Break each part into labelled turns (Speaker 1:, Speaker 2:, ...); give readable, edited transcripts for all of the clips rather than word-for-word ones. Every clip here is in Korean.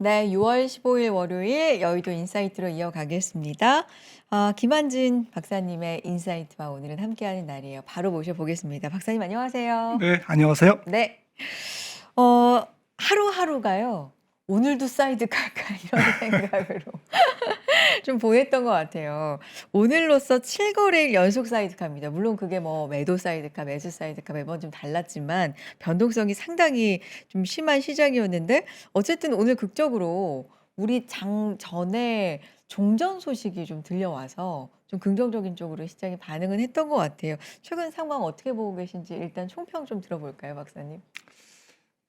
Speaker 1: 네, 6월 15일 월요일 여의도 인사이트로 이어가겠습니다. 김한진 박사님의 인사이트와 오늘은 함께하는 날이에요. 바로 모셔보겠습니다. 박사님 안녕하세요.
Speaker 2: 네, 안녕하세요.
Speaker 1: 네. 어, 하루하루가요. 오늘도 사이드 갈까 이런 생각으로 좀 보냈던 것 같아요. 오늘로써 7거래일 연속 사이드카입니다. 물론 그게 뭐 매도 사이드카, 매수 사이드카 매번 좀 달랐지만 변동성이 상당히 좀 심한 시장이었는데 어쨌든 오늘 극적으로 우리 장 전에 종전 소식이 좀 들려와서 좀 긍정적인 쪽으로 시장이 반응은 했던 것 같아요. 최근 상황 어떻게 보고 계신지 일단 총평 좀 들어볼까요, 박사님?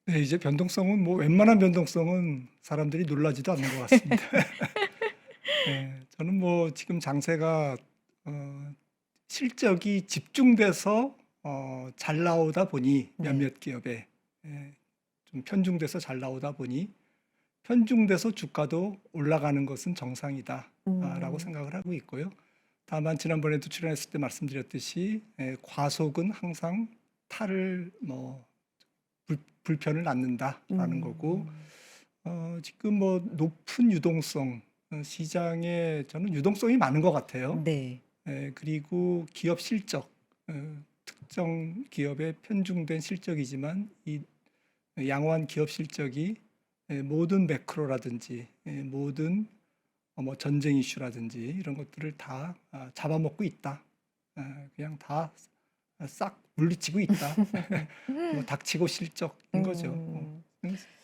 Speaker 2: 네, 이제 변동성은 뭐 웬만한 변동성은 사람들이 놀라지도 않는 것 같습니다. 저는 뭐 지금 장세가 어, 실적이 집중돼서 잘 나오다 보니
Speaker 1: 네.
Speaker 2: 몇몇 기업에 좀 편중돼서 잘 나오다 보니 편중돼서 주가도 올라가는 것은 정상이다 라고
Speaker 1: 음,
Speaker 2: 생각을 하고 있고요. 다만 지난번에도 출연했을 때 말씀드렸듯이 과속은 항상 탈을 뭐 불편을 낳는다라는 거고
Speaker 1: 음,
Speaker 2: 지금 뭐 높은 유동성 시장에 저는 유동성이 많은 것 같아요.
Speaker 1: 네.
Speaker 2: 그리고 기업 실적 특정 기업의 편중된 실적이지만 이 양호한 기업 실적이 모든 매크로라든지 모든 뭐 전쟁 이슈라든지 이런 것들을 다 잡아먹고 있다. 그냥 다 싹 물리치고 있다. 뭐 닥치고 실적인 거죠.
Speaker 1: 음.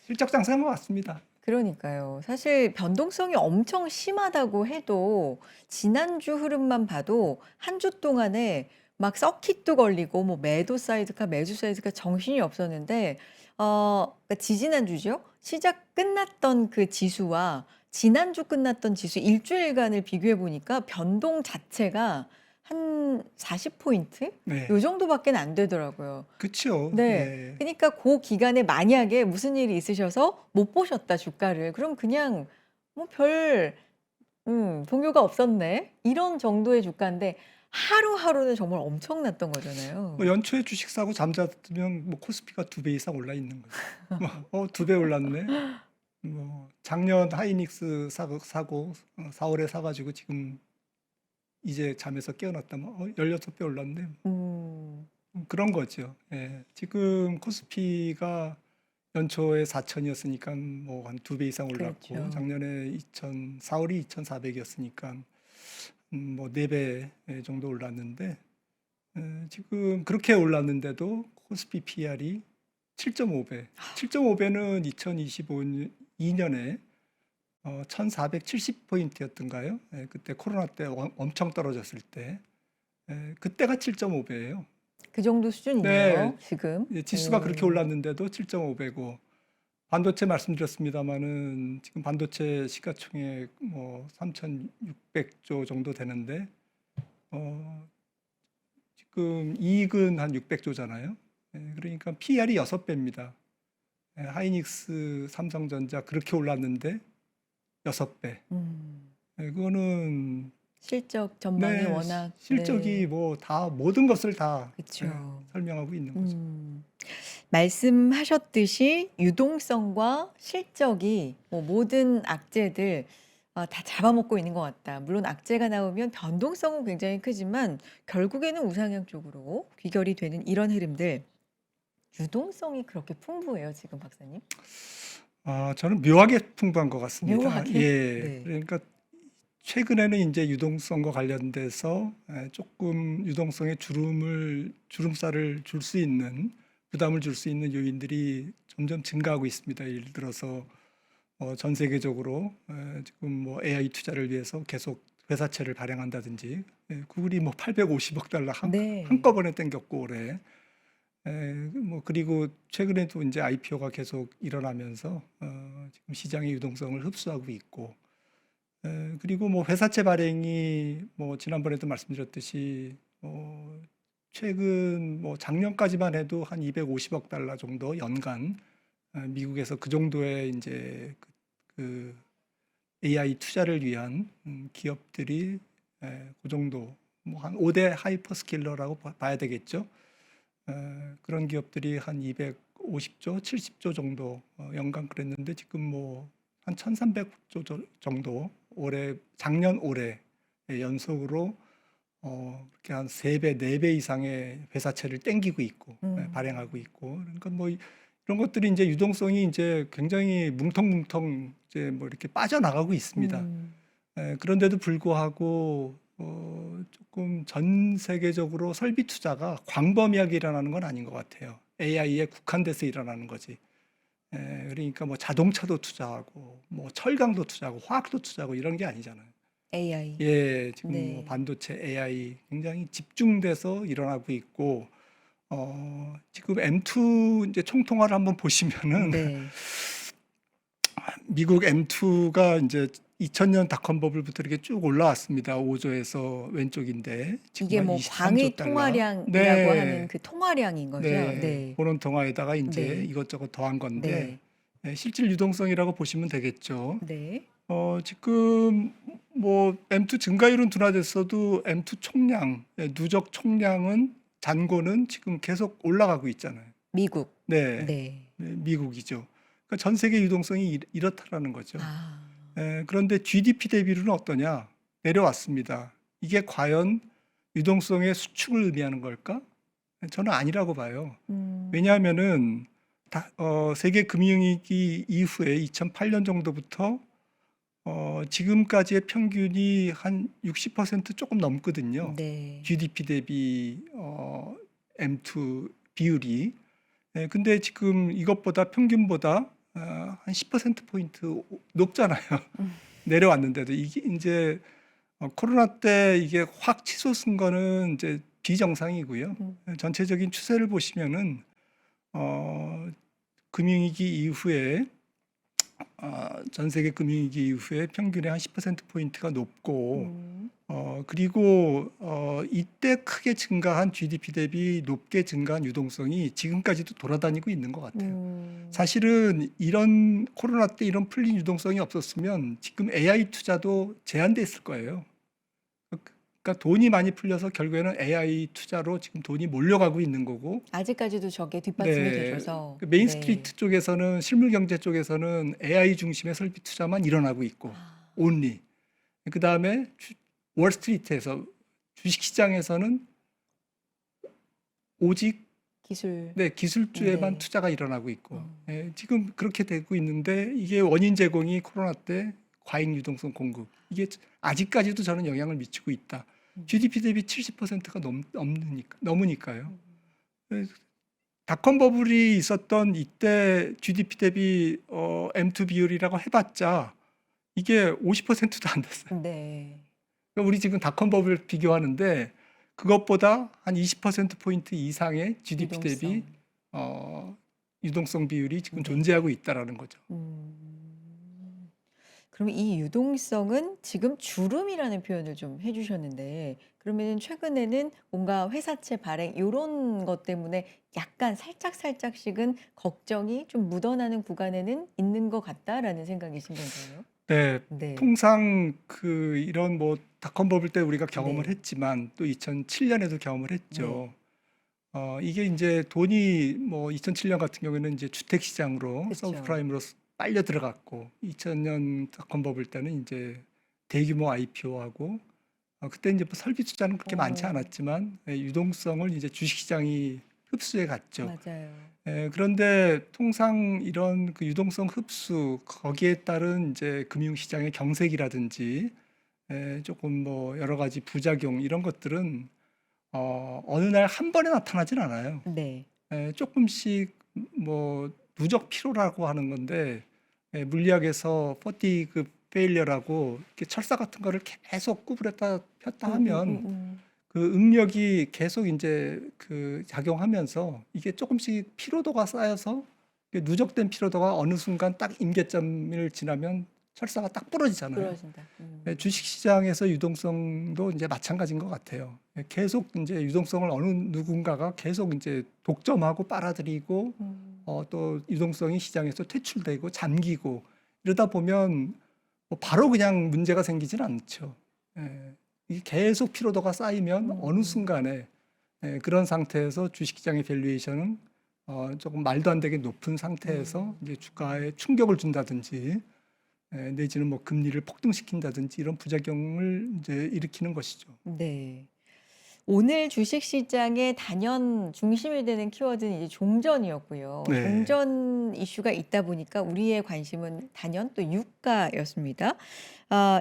Speaker 2: 실적 장사인 것 같습니다.
Speaker 1: 그러니까요. 사실 변동성이 엄청 심하다고 해도 지난주 흐름만 봐도 한 주 동안에 막 서킷도 걸리고 뭐 매도 사이드카 매수 사이드카 정신이 없었는데 그러니까 지지난주죠. 시작 끝났던 그 지수와 지난주 끝났던 지수 일주일간을 비교해 보니까 변동 자체가 한 40 포인트 요
Speaker 2: 네.
Speaker 1: 정도밖에 안 되더라고요.
Speaker 2: 그쵸.
Speaker 1: 네.
Speaker 2: 예.
Speaker 1: 그니까 고 기간에 만약에 무슨 일이 있으셔서 못 보셨다 주가를. 그럼 그냥 뭐 별 동요가 없었네. 이런 정도의 주가인데 하루하루는 정말 엄청났던
Speaker 2: 뭐
Speaker 1: 거잖아요.
Speaker 2: 연초에 주식 사고 잠자면 뭐 코스피가 2배 이상 올라 있는 거죠. 뭐 2배 올랐네. 뭐 작년 하이닉스 사고 4월에 사 가지고 지금 이제 잠에서 깨어났다면 16배 올랐네.
Speaker 1: 음.
Speaker 2: 그런 거죠. 예. 지금 코스피가 연초에 4천이었으니까 뭐 한 2배 이상 올랐고
Speaker 1: 그렇죠.
Speaker 2: 작년에 4월이 2,400이었으니까 뭐 4배 정도 올랐는데 지금 그렇게 올랐는데도 코스피 PR이 7.5배. 7.5배는 2025 2년에 1,470포인트였던가요? 그때 코로나 때 엄청 떨어졌을 때. 그때가 7.5배예요.
Speaker 1: 그 정도
Speaker 2: 네.
Speaker 1: 수준이네요 지금.
Speaker 2: 지수가 그렇게
Speaker 1: 오.
Speaker 2: 올랐는데도 7.5배고 반도체 말씀드렸습니다마는 지금 반도체 시가총액 뭐 3,600조 정도 되는데 어 지금 이익은 한 600조잖아요. 그러니까 PR이 6배입니다. 하이닉스, 삼성전자 그렇게 올랐는데 6배.
Speaker 1: 음.
Speaker 2: 그거는
Speaker 1: 실적 전망이
Speaker 2: 네,
Speaker 1: 워낙
Speaker 2: 실적이
Speaker 1: 네.
Speaker 2: 뭐 다 모든 것을 다
Speaker 1: 그쵸.
Speaker 2: 설명하고 있는 거죠.
Speaker 1: 음. 말씀하셨듯이 유동성과 실적이 뭐 모든 악재들 다 잡아먹고 있는 것 같다. 물론 악재가 나오면 변동성은 굉장히 크지만 결국에는 우상향 쪽으로 귀결이 되는 이런 흐름들. 유동성이 그렇게 풍부해요, 지금 박사님?
Speaker 2: 저는 묘하게 풍부한 것 같습니다.
Speaker 1: 묘하게?
Speaker 2: 예.
Speaker 1: 네.
Speaker 2: 그러니까 최근에는 이제 유동성과 관련돼서 조금 유동성에 주름살을 줄 수 있는 부담을 줄 수 있는 요인들이 점점 증가하고 있습니다. 예를 들어서 전 세계적으로 지금 뭐 AI 투자를 위해서 계속 회사채를 발행한다든지 구글이 뭐 850억 달러
Speaker 1: 네.
Speaker 2: 한꺼번에 땡겼고 올해 뭐 그리고 최근에도 이제 IPO가 계속 일어나면서 지금 시장의 유동성을 흡수하고 있고 그리고 뭐 회사채 발행이 뭐 지난번에도 말씀드렸듯이 최근 뭐 작년까지만 해도 한 250억 달러 정도 연간 미국에서 그 정도의 이제 그 AI 투자를 위한 기업들이 그 정도 뭐 한 5대 하이퍼스케일러라고 봐야 되겠죠. 그런 기업들이 한 250조, 70조 정도 연간 그랬는데 지금 뭐 한 1,300조 정도 작년 올해 연속으로 그렇게 한 3배, 4배 이상의 회사채를 땡기고 있고 발행하고 있고 그러니까 뭐 이런 것들이 이제 유동성이 이제 굉장히 뭉텅뭉텅 이제 뭐 이렇게 빠져나가고 있습니다.
Speaker 1: 음.
Speaker 2: 그런데도 불구하고 조금 전 세계적으로 설비 투자가 광범위하게 일어나는 건 아닌 것 같아요. AI에 국한돼서 일어나는 거지. 그러니까 뭐 자동차도 투자하고 뭐 철강도 투자하고 화학도 투자하고 이런 게 아니잖아요.
Speaker 1: AI.
Speaker 2: 예, 지금 뭐
Speaker 1: 네.
Speaker 2: 반도체 AI 굉장히 집중돼서 일어나고 있고 지금 M2 이제 총통화를 한번 보시면은
Speaker 1: 네.
Speaker 2: 미국 M2가 이제 2000년 닷컴 버블부터 이렇게 쭉 올라왔습니다. 5조에서 왼쪽인데 지금
Speaker 1: 이게
Speaker 2: 한
Speaker 1: 뭐
Speaker 2: 23조
Speaker 1: 광의
Speaker 2: 달러.
Speaker 1: 통화량이라고 하는
Speaker 2: 네,
Speaker 1: 그 통화량인 거죠?
Speaker 2: 네.
Speaker 1: 네.
Speaker 2: 보는 통화에다가 이제
Speaker 1: 네.
Speaker 2: 이것저것 더한 건데
Speaker 1: 네.
Speaker 2: 실질 유동성이라고 보시면 되겠죠.
Speaker 1: 네.
Speaker 2: 지금 뭐 M2 증가율은 둔화됐어도 M2 총량, 누적 총량은 잔고는 지금 계속 올라가고 있잖아요.
Speaker 1: 미국.
Speaker 2: 네,
Speaker 1: 네.
Speaker 2: 미국이죠. 그러니까 전 세계 유동성이 이렇다라는 거죠.
Speaker 1: 아.
Speaker 2: 그런데 GDP 대비로는 어떠냐? 내려왔습니다. 이게 과연 유동성의 수축을 의미하는 걸까? 저는 아니라고 봐요.
Speaker 1: 음.
Speaker 2: 왜냐하면은 세계 금융위기 이후에 2008년 정도부터 지금까지의 평균이 한 60% 조금 넘거든요.
Speaker 1: 네.
Speaker 2: GDP 대비 M2 비율이. 근데 지금 이것보다 평균보다 한 10% 포인트 높잖아요.
Speaker 1: 음.
Speaker 2: 내려왔는데도 이게 이제 코로나 때 이게 확 치솟은 거는 이제 비정상이고요. 전체적인 추세를 보시면은 금융위기 이후에 전 세계 금융위기 이후에 평균의 한 10% 포인트가 높고 그리고 이때 크게 증가한 GDP 대비 높게 증가한 유동성이 지금까지도 돌아다니고 있는 것 같아요. 사실은 이런 코로나 때 이런 풀린 유동성이 없었으면 지금 AI 투자도 제한돼 있을 거예요. 그러니까 돈이 많이 풀려서 결국에는 AI 투자로 지금 돈이 몰려가고 있는 거고.
Speaker 1: 아직까지도 저게 뒷받침이
Speaker 2: 네,
Speaker 1: 돼줘서.
Speaker 2: 그 메인
Speaker 1: 네.
Speaker 2: 스트리트 쪽에서는 실물 경제 쪽에서는 AI 중심의 설비 투자만 일어나고 있고,
Speaker 1: 아.
Speaker 2: only. 그 다음에 월스트리트에서 주식시장에서는 오직
Speaker 1: 기술.
Speaker 2: 기술주에만
Speaker 1: 네.
Speaker 2: 투자가 일어나고 있고, 지금 그렇게 되고 있는데 이게 원인 제공이 코로나 때 과잉 유동성 공급, 이게 아직까지도 저는 영향을 미치고 있다. GDP 대비 70%가 넘으니까요. 닷컴 버블이 있었던 이때 GDP 대비 M2 비율이라고 해봤자 이게 50%도 안 됐어요.
Speaker 1: 네.
Speaker 2: 그러니까 우리 지금 닷컴 버블 비교하는데 그것보다 한 20%포인트 이상의 GDP 대비
Speaker 1: 유동성.
Speaker 2: 유동성 비율이 지금
Speaker 1: 네.
Speaker 2: 존재하고 있다라는 거죠.
Speaker 1: 그럼 이 유동성은 지금 주름이라는 표현을 좀 해주셨는데, 그러면 최근에는 뭔가 회사채 발행 이런 것 때문에 약간 살짝씩은 걱정이 좀 묻어나는 구간에는 있는 것 같다라는 생각이신 건가요?
Speaker 2: 네,
Speaker 1: 네.
Speaker 2: 통상 이런 뭐 닷컴 버블 때 우리가 경험을
Speaker 1: 네.
Speaker 2: 했지만 또 2007년에도 경험을
Speaker 1: 네.
Speaker 2: 했죠. 이게 이제 돈이 뭐 2007년 같은 경우에는 이제 주택 시장으로
Speaker 1: 그쵸.
Speaker 2: 서브프라임으로 빨려 들어갔고 2000년 닷컴 버블 때는 이제 대규모 IPO하고 그때 이제 뭐 설비 투자는 그렇게 많지 않았지만 유동성을 이제 주식시장이 흡수해 갔죠.
Speaker 1: 맞아요.
Speaker 2: 그런데 통상 이런 그 유동성 흡수 거기에 따른 이제 금융시장의 경색이라든지 조금 뭐 여러 가지 부작용 이런 것들은 어느 날 한 번에 나타나진 않아요.
Speaker 1: 네.
Speaker 2: 조금씩 뭐 누적 피로라고 하는 건데 물리학에서 퍼티그 페일러라고 이렇게 철사 같은 거를 계속 구부렸다 폈다 하면 그 응력이 계속 이제 작용하면서 이게 조금씩 피로도가 쌓여서 이게 누적된 피로도가 어느 순간 딱 임계점을 지나면 철사가 딱 부러지잖아요.
Speaker 1: 부러진다.
Speaker 2: 주식시장에서 유동성도 이제 마찬가지인 것 같아요. 계속 이제 유동성을 어느 누군가가 계속 이제 독점하고 빨아들이고 또 유동성이 시장에서 퇴출되고 잠기고 이러다 보면 뭐 바로 그냥 문제가 생기진 않죠. 이게 계속 피로도가 쌓이면 어느 순간에 그런 상태에서 주식시장의 밸류에이션은 조금 말도 안 되게 높은 상태에서 이제 주가에 충격을 준다든지 내지는 뭐 금리를 폭등시킨다든지 이런 부작용을 이제 일으키는 것이죠.
Speaker 1: 네. 오늘 주식시장의 단연 중심이 되는 키워드는 이제 종전이었고요.
Speaker 2: 네.
Speaker 1: 종전 이슈가 있다 보니까 우리의 관심은 단연 또 유가였습니다.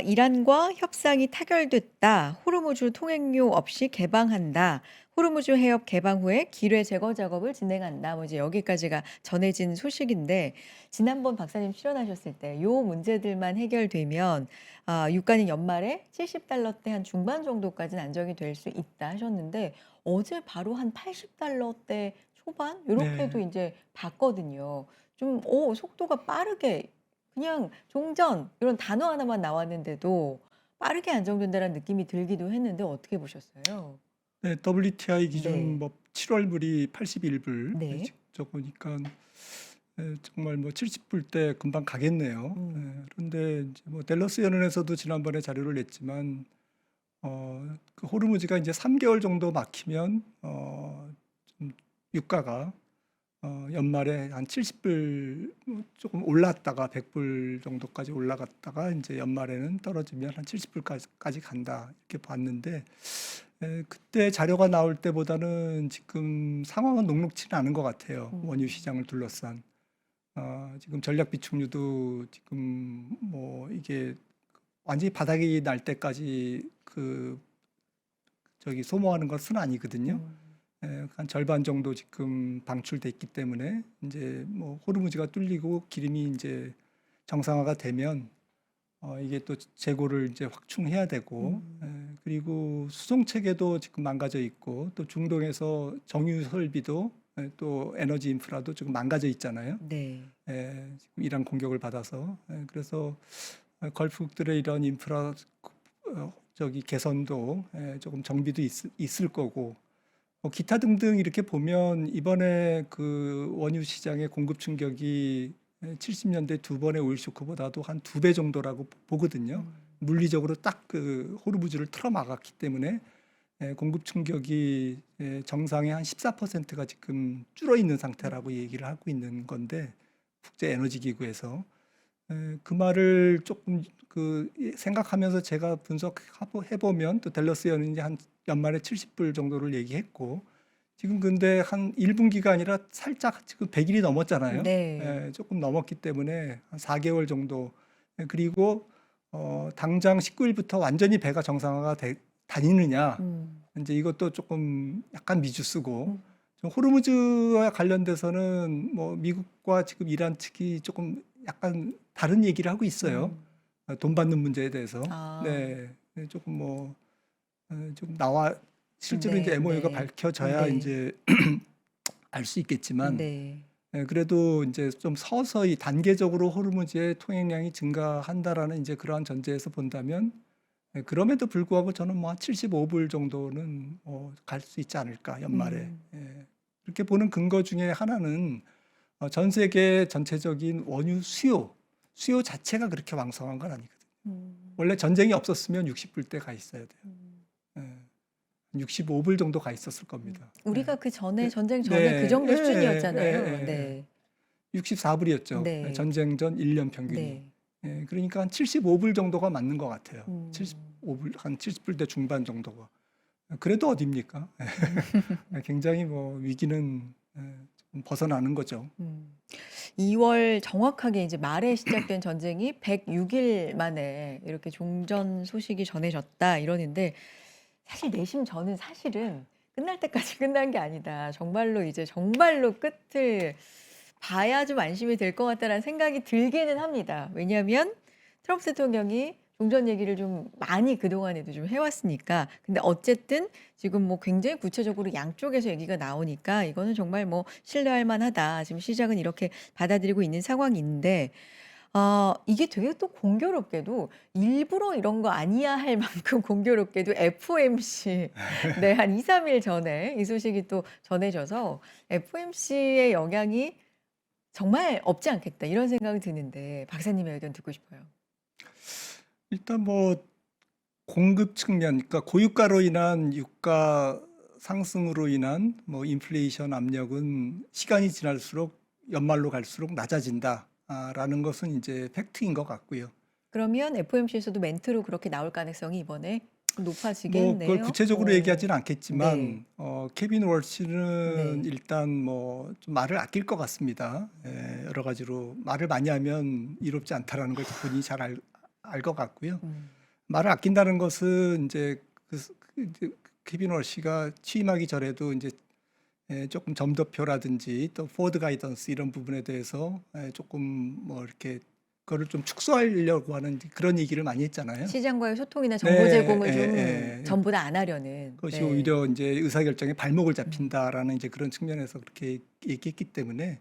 Speaker 1: 이란과 협상이 타결됐다. 호르무즈 통행료 없이 개방한다. 호르무즈 해협 개방 후에 기뢰 제거 작업을 진행한다. 뭐 이제 여기까지가 전해진 소식인데 지난번 박사님 출연하셨을 때 요 문제들만 해결되면 유가는 연말에 $70대 한 중반 정도까지는 안정이 될 수 있다 하셨는데 어제 바로 한 $80대 초반 요렇게도
Speaker 2: 네.
Speaker 1: 인제 봤거든요. 좀 속도가 빠르게 그냥 종전 이런 단어 하나만 나왔는데도 빠르게 안정된다라는 느낌이 들기도 했는데 어떻게 보셨어요?
Speaker 2: 네. WTI 기준
Speaker 1: 네.
Speaker 2: 뭐 7월 불이 81불
Speaker 1: 네.
Speaker 2: 직접 보니까 정말 뭐 70불 대 금방 가겠네요. 그런데 이제 뭐 댈러스 연은에서도 지난번에 자료를 냈지만 그 호르무즈가 이제 3개월 정도 막히면 좀 유가가 연말에 한 70불 조금 올랐다가 100불 정도까지 올라갔다가 이제 연말에는 떨어지면 한 70불까지 간다 이렇게 봤는데 그때 자료가 나올 때보다는 지금 상황은 녹록치는 않은 것 같아요. 원유 시장을 둘러싼. 지금 전략 비축유도 지금 뭐 이게 완전히 바닥이 날 때까지 그 저기 소모하는 것은 아니거든요. 한 절반 정도 지금 방출돼 있기 때문에 이제 뭐 호르무즈가 뚫리고 기름이 이제 정상화가 되면 이게 또 재고를 이제 확충해야 되고 그리고 수송 체계도 지금 망가져 있고 또 중동에서 정유 설비도 또 에너지 인프라도 지금 망가져 있잖아요.
Speaker 1: 네.
Speaker 2: 지금 이란 공격을 받아서 그래서 걸프국들의 이런 인프라 저기 개선도 조금 정비도 있을 거고 기타 등등 이렇게 보면 이번에 그 원유 시장의 공급 충격이 70년대 두 번의 오일 쇼크보다도 한 2배 정도라고 보거든요. 물리적으로 딱 그 호르무즈를 틀어막았기 때문에 공급 충격이 정상의 한 14%가 지금 줄어 있는 상태라고 얘기를 하고 있는 건데 국제 에너지 기구에서 그 말을 조금 그 생각하면서 제가 분석해 보면 또 댈러스 연은이 한 연말에 70불 정도를 얘기했고 지금 근데 한 1분기가 아니라 살짝 지금 100일이 넘었잖아요.
Speaker 1: 네.
Speaker 2: 조금 넘었기 때문에 한 4개월 정도 그리고 당장 19일부터 완전히 배가 정상화가 다니느냐 이제 이것도 조금 약간 미지수고 좀 호르무즈와 관련돼서는 뭐 미국과 지금 이란 측이 조금 약간 다른 얘기를 하고 있어요. 돈 받는 문제에 대해서.
Speaker 1: 아.
Speaker 2: 네. 조금 뭐 좀 나와 실제로
Speaker 1: 네,
Speaker 2: 이제 MOU가
Speaker 1: 네.
Speaker 2: 밝혀져야
Speaker 1: 네.
Speaker 2: 이제 알 수 있겠지만
Speaker 1: 네.
Speaker 2: 그래도 이제 좀 서서히 단계적으로 호르무즈의 통행량이 증가한다라는 이제 그러한 전제에서 본다면 그럼에도 불구하고 저는 뭐 한 75불 정도는 갈 수 있지 않을까 연말에. 그렇게 보는 근거 중에 하나는 전 세계 전체적인 원유 수요 자체가 그렇게 왕성한 건 아니거든요. 원래 전쟁이 없었으면 60불대 가 있어야 돼요. 65불 정도 가 있었을 겁니다.
Speaker 1: 우리가 그 전에
Speaker 2: 네.
Speaker 1: 전쟁 전에 그
Speaker 2: 네.
Speaker 1: 정도
Speaker 2: 예,
Speaker 1: 수준이었잖아요.
Speaker 2: 예, 예, 예.
Speaker 1: 네.
Speaker 2: 64불이었죠.
Speaker 1: 네.
Speaker 2: 전쟁 전 1년 평균이.
Speaker 1: 네.
Speaker 2: 그러니까 한 75불 정도가 맞는 것 같아요.
Speaker 1: 음.
Speaker 2: 75불, 한 70불대 중반 정도가. 그래도 어딥니까? 굉장히 뭐 위기는 좀 벗어나는 거죠.
Speaker 1: 2월 정확하게 이제 말에 시작된 전쟁이 106일 만에 이렇게 종전 소식이 전해졌다 이러는데 사실 내심 저는 사실은 끝날 때까지 끝난 게 아니다. 정말로 이제 정말로 끝을 봐야 좀 안심이 될 것 같다라는 생각이 들기는 합니다. 왜냐하면 트럼프 대통령이 종전 얘기를 좀 많이 그동안에도 좀 해왔으니까. 근데 어쨌든 지금 뭐 굉장히 구체적으로 양쪽에서 얘기가 나오니까 이거는 정말 뭐 신뢰할 만하다. 지금 시장은 이렇게 받아들이고 있는 상황인데 이게 되게 또 공교롭게도 일부러 이런 거 아니야 할 만큼 공교롭게도 FOMC 네, 한 2-3일 전에 이 소식이 또 전해져서 FOMC의 영향이 정말 없지 않겠다 이런 생각이 드는데 박사님의 의견 듣고 싶어요.
Speaker 2: 일단 뭐 공급 측면, 그러니까 고유가로 인한 유가 상승으로 인한 뭐 인플레이션 압력은 시간이 지날수록 연말로 갈수록 낮아진다. 라는 것은 이제 팩트인 것 같고요.
Speaker 1: 그러면 FOMC에서도 멘트로 그렇게 나올 가능성이 이번에
Speaker 2: 뭐 그걸
Speaker 1: 높아지겠네요.
Speaker 2: 구체적으로 얘기하지는
Speaker 1: 네.
Speaker 2: 않겠지만 케빈 월시는
Speaker 1: 네.
Speaker 2: 일단 뭐 좀 말을 아낄 것 같습니다. 여러 가지로 말을 많이 하면 이롭지 않다라는 걸 본인이 잘 알 것 같고요.
Speaker 1: 음.
Speaker 2: 말을 아낀다는 것은 이제 이제 케빈 월시가 취임하기 전에도 이제 조금 점도표라든지 또 포워드 가이던스 이런 부분에 대해서 조금 뭐 이렇게 그거를 좀 축소하려고 하는 그런 얘기를 많이 했잖아요.
Speaker 1: 시장과의 소통이나 정보
Speaker 2: 네,
Speaker 1: 제공을
Speaker 2: 예,
Speaker 1: 좀
Speaker 2: 예.
Speaker 1: 전보다 안 하려는.
Speaker 2: 그것이
Speaker 1: 네.
Speaker 2: 오히려 이제 의사결정에 발목을
Speaker 1: 음.
Speaker 2: 잡힌다라는 이제 그런 측면에서 그렇게 얘기했기 때문에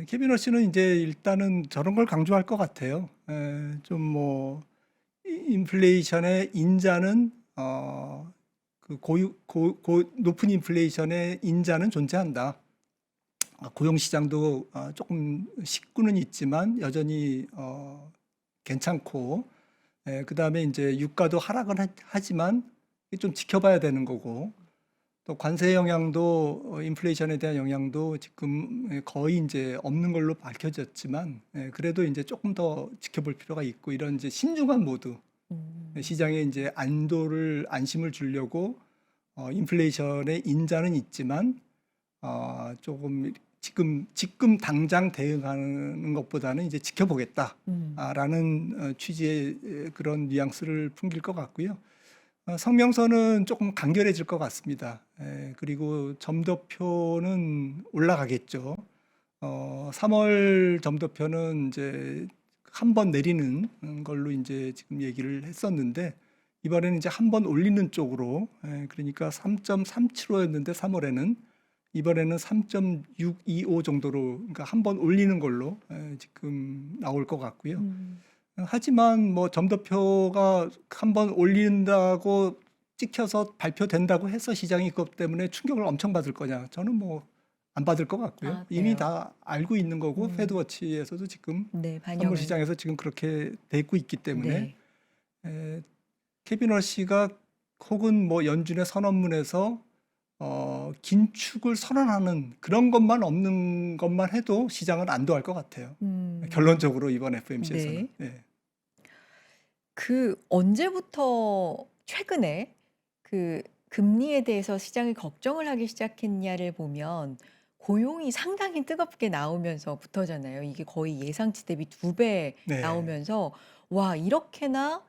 Speaker 2: 케빈 러시는 이제 일단은 저런 걸 강조할 것 같아요. 좀 뭐 인플레이션의 인자는 그 높은 인플레이션의 인자는 존재한다. 고용 시장도 조금 식구는 있지만 여전히 괜찮고, 그다음에 이제 유가도 하락은 하지만 좀 지켜봐야 되는 거고, 또 관세 영향도 인플레이션에 대한 영향도 지금 거의 이제 없는 걸로 밝혀졌지만, 그래도 이제 조금 더 지켜볼 필요가 있고, 이런 이제 신중한 모드, 시장에 이제 안심을 주려고 인플레이션의 인자는 있지만 조금 지금 당장 대응하는 것보다는 이제 지켜보겠다라는 취지의 그런 뉘앙스를 풍길 것 같고요. 성명서는 조금 간결해질 것 같습니다. 그리고 점도표는 올라가겠죠. 3월 점도표는 이제 한 번 내리는 걸로 이제 지금 얘기를 했었는데 이번에는 이제 한 번 올리는 쪽으로, 그러니까 3.375였는데 3월에는 이번에는 3.625 정도로, 그러니까 한 번 올리는 걸로 지금 나올 것 같고요. 하지만 뭐 점도표가 한 번 올린다고 찍혀서 발표된다고 해서 시장이 그것 때문에 충격을 엄청 받을 거냐? 저는 뭐 안 받을 것 같고요.
Speaker 1: 아,
Speaker 2: 이미
Speaker 1: 그래요?
Speaker 2: 다 알고 있는 거고 패드워치에서도 지금
Speaker 1: 네,
Speaker 2: 선물
Speaker 1: 반영을.
Speaker 2: 시장에서 지금 그렇게 되고 있기 때문에
Speaker 1: 네.
Speaker 2: 케빈 러시가 혹은 뭐 연준의 선언문에서 긴축을 선언하는 그런 것만 없는 것만 해도 시장은 안도할 것 같아요. 결론적으로 이번 FOMC에서는.
Speaker 1: 네. 그 언제부터 최근에 그 금리에 대해서 시장이 걱정을 하기 시작했냐를 보면 고용이 상당히 뜨겁게 나오면서부터잖아요. 이게 거의 예상치 대비 2배
Speaker 2: 네.
Speaker 1: 나오면서 와, 이렇게나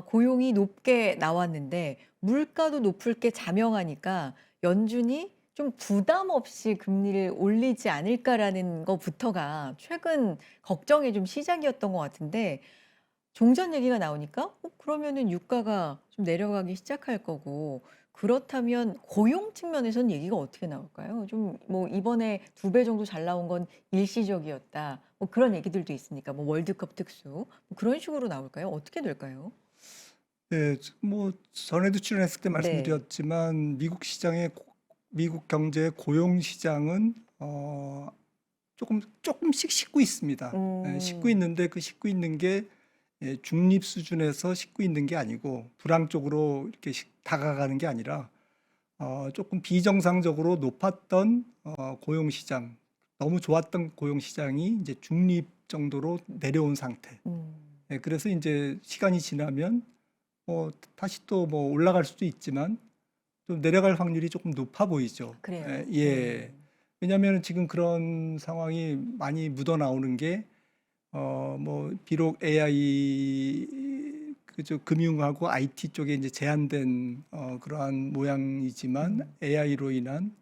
Speaker 1: 고용이 높게 나왔는데 물가도 높을 게 자명하니까 연준이 좀 부담 없이 금리를 올리지 않을까라는 것부터가 최근 걱정의 좀 시작이었던 것 같은데 종전 얘기가 나오니까 그러면은 유가가 좀 내려가기 시작할 거고 그렇다면 고용 측면에서는 얘기가 어떻게 나올까요? 좀 뭐 이번에 2배 정도 잘 나온 건 일시적이었다. 뭐 그런 얘기들도 있으니까 뭐 월드컵 특수 뭐 그런 식으로 나올까요? 어떻게 될까요?
Speaker 2: 네, 뭐 전에도 출연했을 때
Speaker 1: 네.
Speaker 2: 말씀드렸지만 미국 경제의 고용 시장은 조금씩 식고 있습니다. 식고 있는데 그 식고 있는 게 중립 수준에서 식고 있는 게 아니고 불황 쪽으로 이렇게 다가가는 게 아니라 조금 비정상적으로 높았던 고용 시장, 너무 좋았던 고용 시장이 이제 중립 정도로 내려온 상태. 그래서 이제 시간이 지나면 다시 또 뭐 올라갈 수도 있지만 좀 내려갈 확률이 조금 높아 보이죠.
Speaker 1: 그래요.
Speaker 2: 예. 왜냐하면 지금 그런 상황이 많이 묻어 나오는 게 뭐 비록 AI 그저 금융하고 IT 쪽에 이제 제한된 그러한 모양이지만 AI로 인한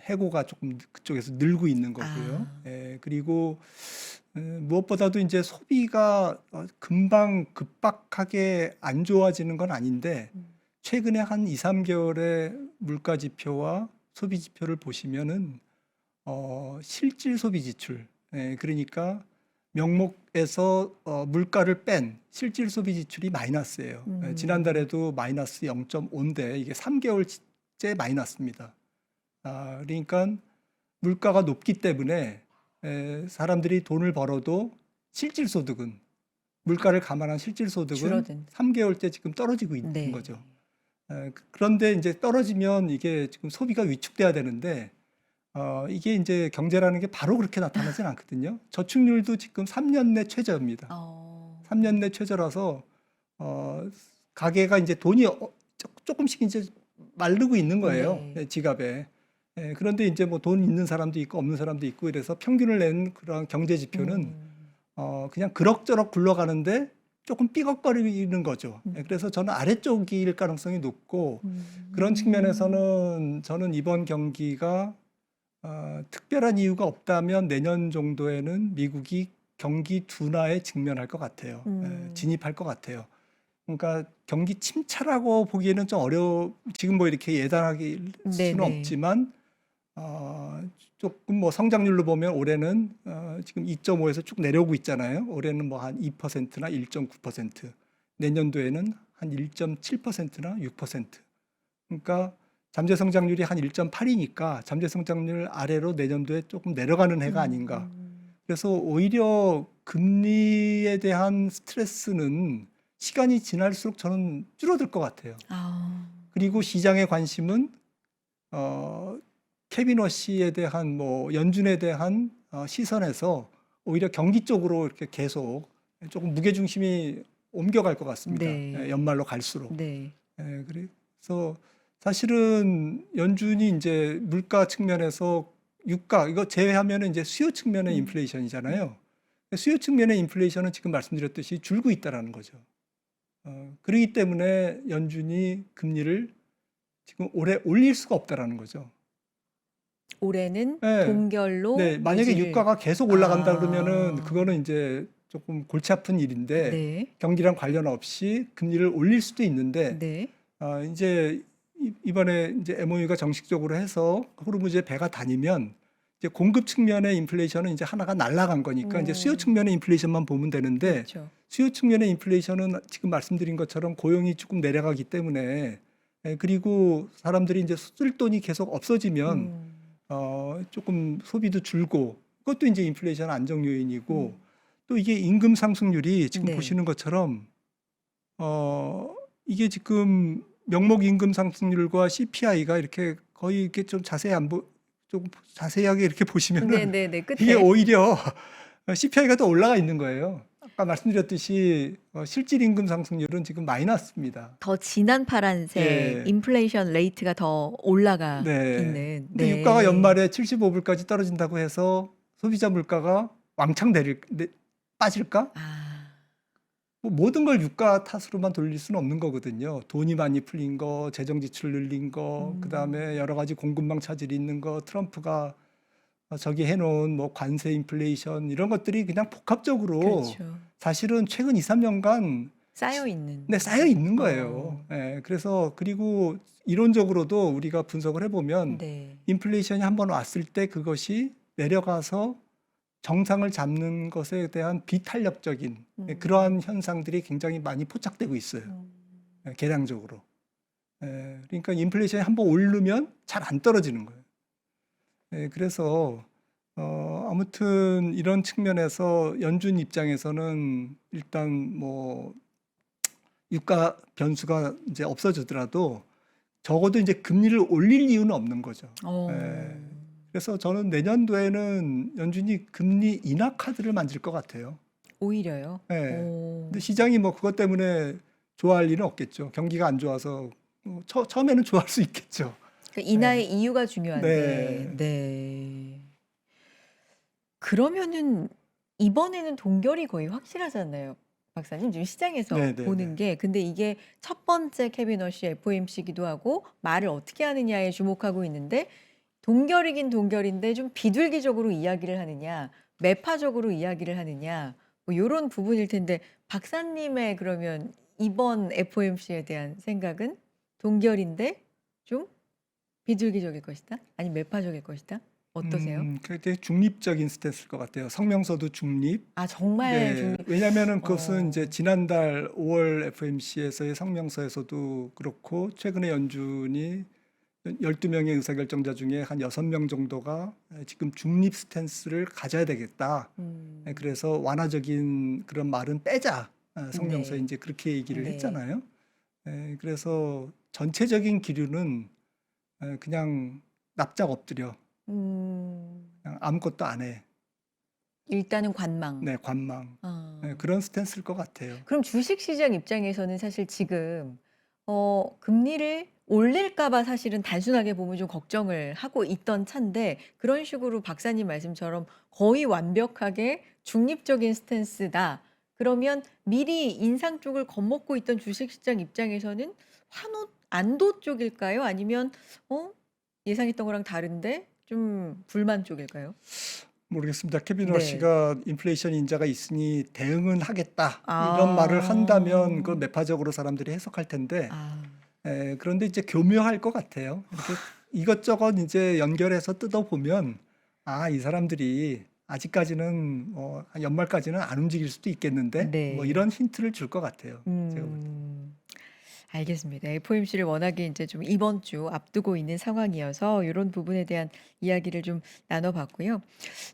Speaker 2: 해고가 조금 그쪽에서 늘고 있는 거고요. 그리고 무엇보다도 이제 소비가 금방 급박하게 안 좋아지는 건 아닌데 최근에 한 2, 3개월의 물가 지표와 소비 지표를 보시면은 실질 소비 지출, 그러니까 명목에서 물가를 뺀 실질 소비 지출이 마이너스예요. 지난달에도 마이너스 0.5인데 이게 3개월째 마이너스입니다. 그러니까 물가가 높기 때문에 사람들이 돈을 벌어도 실질 소득은 물가를 감안한 실질 소득은
Speaker 1: 줄어든.
Speaker 2: 3개월째 지금 떨어지고 있는 거죠. 그런데 이제 떨어지면 이게 지금 소비가 위축돼야 되는데 이게 이제 경제라는 게 바로 그렇게 나타나진 않거든요. 저축률도 지금 3년 내 최저입니다.
Speaker 1: 어.
Speaker 2: 3년 내 최저라서 가계가 이제 돈이 조금씩 이제 마르고 있는 거예요.
Speaker 1: 네.
Speaker 2: 지갑에. 그런데 이제 뭐 돈 있는 사람도 있고 없는 사람도 있고 이래서 평균을 낸 그런 경제 지표는 그냥 그럭저럭 굴러가는데 조금 삐걱거리는 거죠. 그래서 저는 아래쪽일 가능성이 높고 그런 측면에서는 저는 이번 경기가 특별한 이유가 없다면 내년 정도에는 미국이 경기 둔화에 직면할 것 같아요. 진입할 것 같아요. 그러니까 경기 침체라고 보기에는 좀 지금 뭐 이렇게 예단하기 수는
Speaker 1: 네네.
Speaker 2: 없지만 조금 뭐 성장률로 보면 올해는 지금 2.5에서 쭉 내려오고 있잖아요. 올해는 뭐 한 2%나 1.9%, 내년도에는 한 1.7%나 6%. 그러니까 잠재 성장률이 한 1.8이니까 잠재 성장률 아래로 내년도에 조금 내려가는 해가 아닌가. 그래서 오히려 금리에 대한 스트레스는 시간이 지날수록 저는 줄어들 것 같아요.
Speaker 1: 아.
Speaker 2: 그리고 시장의 관심은 케빈 워시에 대한 뭐 연준에 대한 시선에서 오히려 경기 쪽으로 이렇게 계속 조금 무게 중심이 옮겨갈 것 같습니다.
Speaker 1: 네.
Speaker 2: 연말로 갈수록.
Speaker 1: 네.
Speaker 2: 그래서 사실은 연준이 이제 물가 측면에서 유가 이거 제외하면은 이제 수요 측면의 인플레이션이잖아요. 수요 측면의 인플레이션은 지금 말씀드렸듯이 줄고 있다라는 거죠. 그렇기 때문에 연준이 금리를 지금 올해 올릴 수가 없다라는 거죠.
Speaker 1: 올해는
Speaker 2: 네,
Speaker 1: 동결로
Speaker 2: 네, 만약에
Speaker 1: 유지를.
Speaker 2: 유가가 계속 올라간다 그러면은
Speaker 1: 아.
Speaker 2: 그거는 이제 조금 골치 아픈 일인데
Speaker 1: 네.
Speaker 2: 경기랑 관련 없이 금리를 올릴 수도 있는데
Speaker 1: 네.
Speaker 2: 이제 이번에 이제 MOU가 정식적으로 해서 호르무즈에 배가 다니면 이제 공급 측면의 인플레이션은 이제 하나가 날아간 거니까 이제 수요 측면의 인플레이션만 보면 되는데
Speaker 1: 그렇죠.
Speaker 2: 수요 측면의 인플레이션은 지금 말씀드린 것처럼 고용이 조금 내려가기 때문에 그리고 사람들이 이제 쓸 돈이 계속 없어지면 조금 소비도 줄고 그것도 이제 인플레이션 안정 요인이고 또 이게 임금 상승률이 지금
Speaker 1: 네.
Speaker 2: 보시는 것처럼 이게 지금 명목 임금 상승률과 CPI가 이렇게 거의 이렇게 좀 좀 자세하게 이렇게 보시면은
Speaker 1: 네네네.
Speaker 2: 이게
Speaker 1: 끝에.
Speaker 2: 오히려 CPI가 더 올라가 있는 거예요. 아까 말씀드렸듯이 실질 임금 상승률은 지금 마이너스입니다.
Speaker 1: 더 진한 파란색
Speaker 2: 예.
Speaker 1: 인플레이션 레이트가 더 올라가
Speaker 2: 네.
Speaker 1: 있는.
Speaker 2: 근데
Speaker 1: 네.
Speaker 2: 유가가 연말에 75불까지 떨어진다고 해서 소비자 물가가 왕창 빠질까?
Speaker 1: 아.
Speaker 2: 뭐 모든 걸 유가 탓으로만 돌릴 수는 없는 거거든요. 돈이 많이 풀린 거, 재정 지출 늘린 거, 그다음에 여러 가지 공급망 차질이 있는 거, 트럼프가 저기 해놓은 뭐 관세 인플레이션 이런 것들이 그냥 복합적으로
Speaker 1: 그렇죠.
Speaker 2: 사실은 최근 2, 3년간
Speaker 1: 쌓여 있는.
Speaker 2: 네, 쌓여 있는 거예요. 그래서 그리고 이론적으로도 우리가 분석을 해보면
Speaker 1: 네.
Speaker 2: 인플레이션이 한번 왔을 때 그것이 내려가서 정상을 잡는 것에 대한 비탄력적인 그러한 현상들이 굉장히 많이 포착되고 있어요. 계량적으로. 그러니까 인플레이션이 한번 오르면 잘 안 떨어지는 거예요. 그래서 아무튼 이런 측면에서 연준 입장에서는 일단 뭐 유가 변수가 이제 없어지더라도 적어도 이제 금리를 올릴 이유는 없는 거죠. 그래서 저는 내년도에는 연준이 금리 인하 카드를 만질 것 같아요.
Speaker 1: 오히려요.
Speaker 2: 근데 시장이 뭐 그것 때문에 좋아할 일은 없겠죠. 경기가 안 좋아서 처음에는 좋아할 수 있겠죠.
Speaker 1: 그 인하의 이유가 중요한데.
Speaker 2: 네.
Speaker 1: 네. 그러면은 이번에는 동결이 거의 확실하잖아요. 박사님 지금 시장에서
Speaker 2: 네네네.
Speaker 1: 보는 게. 근데 이게 첫 번째 케빈 워시 FOMC이기도 하고 말을 어떻게 하느냐에 주목하고 있는데 동결이긴 동결인데 좀 비둘기적으로 이야기를 하느냐, 매파적으로 이야기를 하느냐, 뭐 요런 부분일 텐데 박사님의 그러면 이번 FOMC에 대한 생각은 동결인데 좀 비둘기적일 것이다? 아니면 매파적일 것이다? 어떠세요?
Speaker 2: 되게 중립적인 스탠스일 것 같아요. 성명서도 중립.
Speaker 1: 아 정말 중립.
Speaker 2: 왜냐하면 그것은 이제
Speaker 1: 어.
Speaker 2: 지난달 5월 FOMC에서의 성명서에서도 그렇고 최근에 연준이 12명의 의사결정자 중에 한 6명 정도가 지금 중립 스탠스를 가져야 되겠다. 그래서 완화적인 그런 말은 빼자. 성명서에
Speaker 1: 네.
Speaker 2: 이제 그렇게 얘기를
Speaker 1: 네.
Speaker 2: 했잖아요. 그래서 전체적인 기류는 그냥 납작 엎드려. 아무것도 안 해.
Speaker 1: 일단은 관망.
Speaker 2: 네, 관망.
Speaker 1: 어.
Speaker 2: 그런 스탠스일 것 같아요.
Speaker 1: 그럼 주식시장 입장에서는 사실 지금 금리를 올릴까 봐 사실은 단순하게 보면 좀 걱정을 하고 있던 차인데 그런 식으로 박사님 말씀처럼 거의 완벽하게 중립적인 스탠스다. 그러면 미리 인상 쪽을 겁먹고 있던 주식시장 입장에서는 환호 안도 쪽일까요? 아니면 예상했던 거랑 다른데 좀 불만 쪽일까요?
Speaker 2: 모르겠습니다. 케빈
Speaker 1: 네.
Speaker 2: 러시가 인플레이션 인자가 있으니 대응은 하겠다. 이런 말을 한다면 그걸
Speaker 1: 아.
Speaker 2: 매파적으로 사람들이 해석할 텐데
Speaker 1: 아.
Speaker 2: 그런데 이제 교묘할 것 같아요. 이렇게 이것저것 이제 연결해서 뜯어보면 이 사람들이 아직까지는 한 연말까지는 안 움직일 수도 있겠는데 뭐
Speaker 1: 네.
Speaker 2: 이런 힌트를 줄 것 같아요. 제가 볼 때.
Speaker 1: 알겠습니다. FOMC를 워낙에 이제 좀 이번 주 앞두고 있는 상황이어서 요런 부분에 대한 이야기를 좀 나눠 봤고요.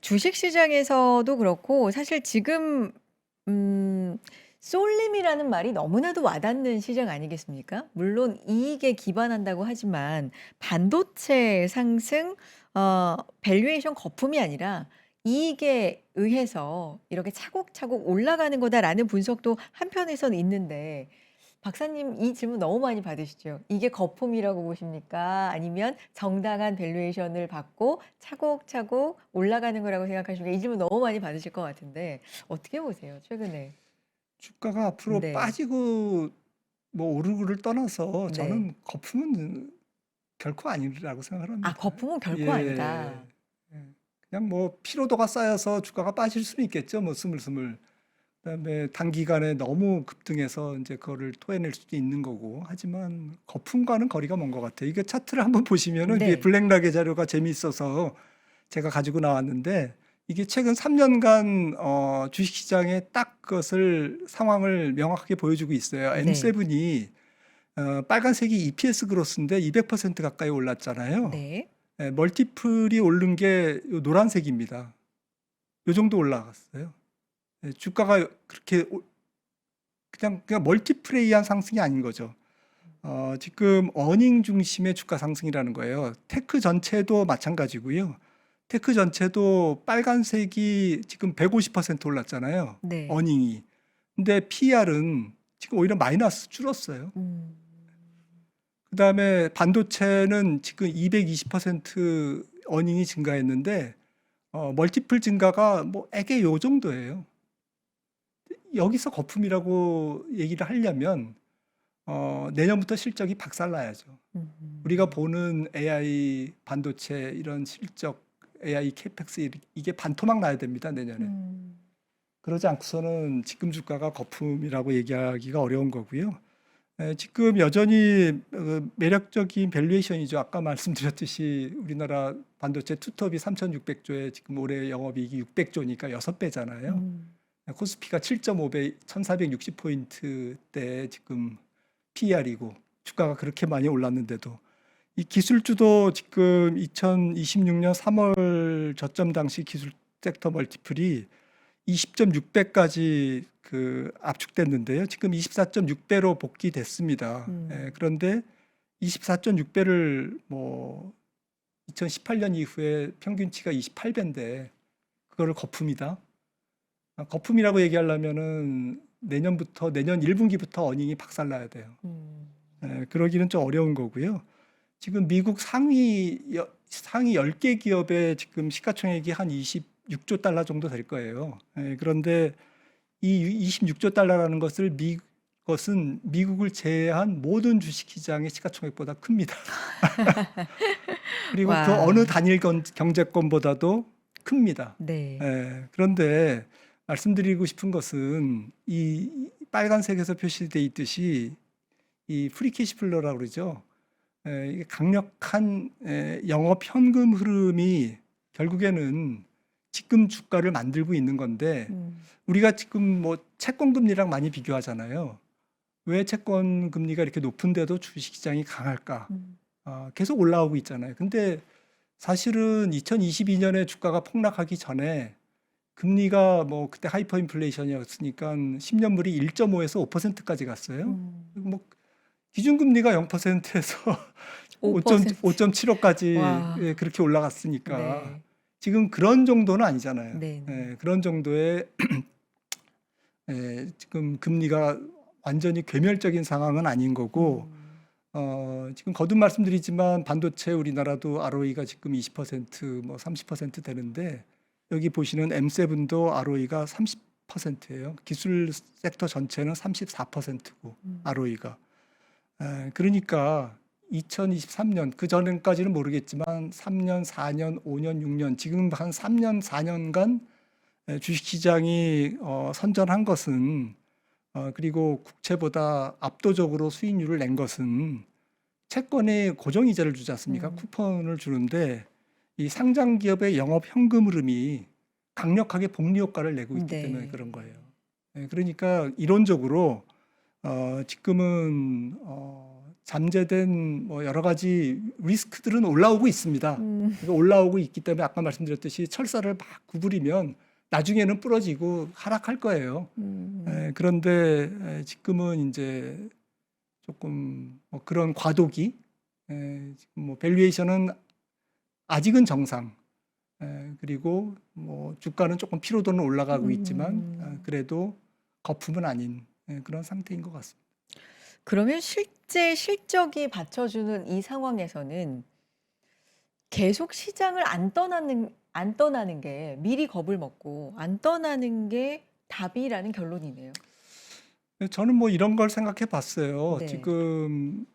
Speaker 1: 주식 시장에서도 그렇고 사실 지금 쏠림이라는 말이 너무나도 와닿는 시장 아니겠습니까? 물론 이익에 기반한다고 하지만 반도체 상승 밸류에이션 거품이 아니라 이익에 의해서 이렇게 차곡차곡 올라가는 거다라는 분석도 한편에서는 있는데 박사님 이 질문 너무 많이 받으시죠? 이게 거품이라고 보십니까? 아니면 정당한 밸류에이션을 받고 차곡차곡 올라가는 거라고 생각하십니까? 이 질문 너무 많이 받으실 것 같은데 어떻게 보세요? 최근에.
Speaker 2: 주가가 앞으로
Speaker 1: 네.
Speaker 2: 빠지고 뭐 오르고를 떠나서
Speaker 1: 네.
Speaker 2: 저는 거품은 결코 아니라고 생각을 합니다.
Speaker 1: 거품은 결코 아니다.
Speaker 2: 예. 그냥 뭐 피로도가 쌓여서 주가가 빠질 수는 있겠죠. 뭐 스물스물. 그다음에 단기간에 너무 급등해서 이제 그거를 토해낼 수도 있는 거고. 하지만 거품과는 거리가 먼 것 같아요. 이게 차트를 한번 보시면은 이게
Speaker 1: 네.
Speaker 2: 블랙락의 자료가 재미있어서 제가 가지고 나왔는데 이게 최근 3년간 주식시장에 딱 그것을 상황을 명확하게 보여주고 있어요.
Speaker 1: 네.
Speaker 2: M7이 빨간색이 EPS 그로스인데 200% 가까이 올랐잖아요.
Speaker 1: 네.
Speaker 2: 멀티플이 오른 게 요 노란색입니다. 요 정도 올라갔어요. 주가가 그렇게 그냥 멀티플에 의한 상승이 아닌 거죠. 지금 어닝 중심의 주가 상승이라는 거예요. 테크 전체도 마찬가지고요. 테크 전체도 빨간색이 지금 150% 올랐잖아요.
Speaker 1: 네.
Speaker 2: 어닝이. 근데 PR은 지금 오히려 마이너스 줄었어요. 그다음에 반도체는 지금 220% 어닝이 증가했는데 멀티플 증가가 뭐 애게 요 정도예요. 여기서 거품이라고 얘기를 하려면 내년부터 실적이 박살나야죠. 우리가 보는 AI 반도체 이런 실적 AI 캐펙스 이게 반토막 나야 됩니다, 내년에. 그러지 않고서는 지금 주가가 거품이라고 얘기하기가 어려운 거고요. 지금 여전히 매력적인 밸류에이션이죠. 아까 말씀드렸듯이 우리나라 반도체 투톱이 3,600조에 지금 올해 영업이익이 600조니까 6배잖아요. 코스피가 7.5배 1460포인트대 지금 PER이고 주가가 그렇게 많이 올랐는데도 이 기술주도 지금 2026년 3월 저점 당시 기술 섹터 멀티플이 20.6배까지 압축됐는데요. 지금 24.6배로 복귀됐습니다. 그런데 24.6배를 뭐 2018년 이후에 평균치가 28배인데 그거를 거품이다. 거품이라고 얘기하려면은 내년 1분기부터 어닝이 박살나야 돼요. 그러기는 좀 어려운 거고요. 지금 미국 상위 10개 기업의 지금 시가총액이 한 26조 달러 정도 될 거예요. 그런데 이 26조 달러라는 것은 미국을 제외한 모든 주식시장의 시가총액보다 큽니다. 그리고 그 어느 단일 경제권보다도 큽니다.
Speaker 1: 네.
Speaker 2: 그런데 말씀드리고 싶은 것은 이 빨간색에서 표시되어 있듯이 이 프리캐시플로라고 그러죠. 이게 강력한 영업 현금 흐름이 결국에는 지금 주가를 만들고 있는 건데 우리가 지금 뭐 채권 금리랑 많이 비교하잖아요. 왜 채권 금리가 이렇게 높은데도 주식시장이 강할까? 계속 올라오고 있잖아요. 근데 사실은 2022년에 주가가 폭락하기 전에 금리가 뭐 그때 하이퍼 인플레이션이었으니까 10년물이 1.5에서 5%까지 갔어요. 뭐 기준금리가 0%에서
Speaker 1: 5%.
Speaker 2: 5.75까지
Speaker 1: 와.
Speaker 2: 그렇게 올라갔으니까
Speaker 1: 네.
Speaker 2: 지금 그런 정도는 아니잖아요.
Speaker 1: 네.
Speaker 2: 그런 정도의 지금 금리가 완전히 괴멸적인 상황은 아닌 거고 지금 거듭 말씀드리지만 반도체 우리나라도 ROE가 지금 20% 30% 되는데 여기 보시는 M7도 ROE가 30%예요. 기술 섹터 전체는 34%고 ROE가. 그러니까 2023년 그 전까지는 모르겠지만 3년, 4년, 5년, 6년 지금 한 3년, 4년간 주식시장이 선전한 것은 그리고 국채보다 압도적으로 수익률을 낸 것은 채권에 고정이자를 주지 않습니까? 쿠폰을 주는데 이 상장 기업의 영업 현금 흐름이 강력하게 복리 효과를 내고 있기 때문에 그런 거예요. 그러니까 이론적으로 지금은 잠재된 뭐 여러 가지 리스크들은 올라오고 있습니다. 그러니까 올라오고 있기 때문에 아까 말씀드렸듯이 철사를 막 구부리면 나중에는 부러지고 하락할 거예요. 그런데 지금은 이제 조금 뭐 그런 과도기, 지금 뭐 밸류에이션은 아직은 정상, 그리고 뭐 주가는 조금 피로도는 올라가고 있지만 그래도 거품은 아닌 그런 상태인 것 같습니다.
Speaker 1: 그러면 실제 실적이 받쳐주는 이 상황에서는 계속 시장을 안 떠나는 게 미리 겁을 먹고 안 떠나는 게 답이라는 결론이네요.
Speaker 2: 저는 뭐 이런 걸 생각해 봤어요.
Speaker 1: 네.
Speaker 2: 지금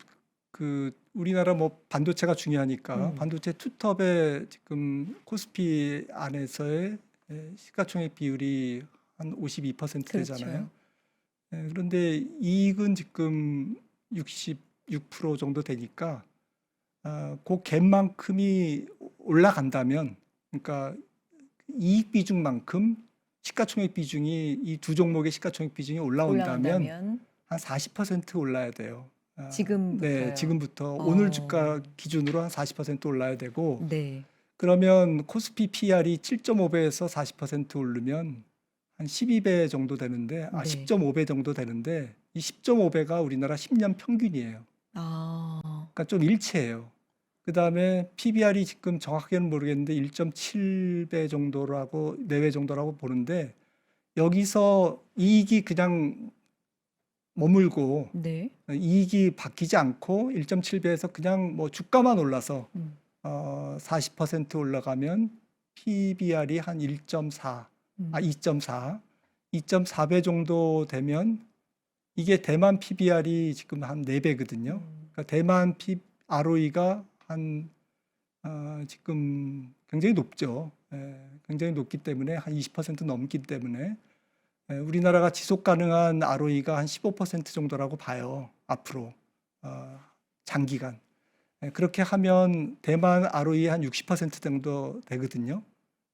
Speaker 2: 그 우리나라 뭐 반도체가 중요하니까 반도체 투톱의 지금 코스피 안에서의 시가총액 비율이 한 52% 되잖아요.
Speaker 1: 그렇죠.
Speaker 2: 그런데 이익은 지금 66% 정도 되니까 그 갭만큼이 올라간다면, 그러니까 이익 비중만큼 시가총액 비중이 이 두 종목의 시가총액 비중이 올라온다면
Speaker 1: 올라간다면
Speaker 2: 한 40% 올라야 돼요. 네,
Speaker 1: 지금부터요.
Speaker 2: 지금부터 오늘
Speaker 1: 어.
Speaker 2: 주가 기준으로 한 40% 올라야 되고,
Speaker 1: 네.
Speaker 2: 그러면 코스피 PR이 7.5배에서 40% 오르면 한 12배 정도 되는데,
Speaker 1: 네.
Speaker 2: 10.5배 정도 되는데, 이 10.5배가 우리나라 10년 평균이에요.
Speaker 1: 아.
Speaker 2: 그러니까 좀 일치해요. 그 다음에 PBR이 지금 정확하게는 모르겠는데 1.7배 정도라고, 4배 정도라고 보는데, 여기서 이익이 그냥 머물고
Speaker 1: 네.
Speaker 2: 이익이 바뀌지 않고 1.7배에서 그냥 뭐 주가만 올라서 40% 올라가면 PBR이 한 1.4, 2.4배 정도 되면 이게 대만 PBR이 지금 한 4배거든요. 그러니까 대만 ROE가 한 지금 굉장히 높죠. 굉장히 높기 때문에 한 20% 넘기 때문에 우리나라가 지속 가능한 ROE가 한 15% 정도라고 봐요. 앞으로 장기간. 그렇게 하면 대만 ROE 한 60% 정도 되거든요.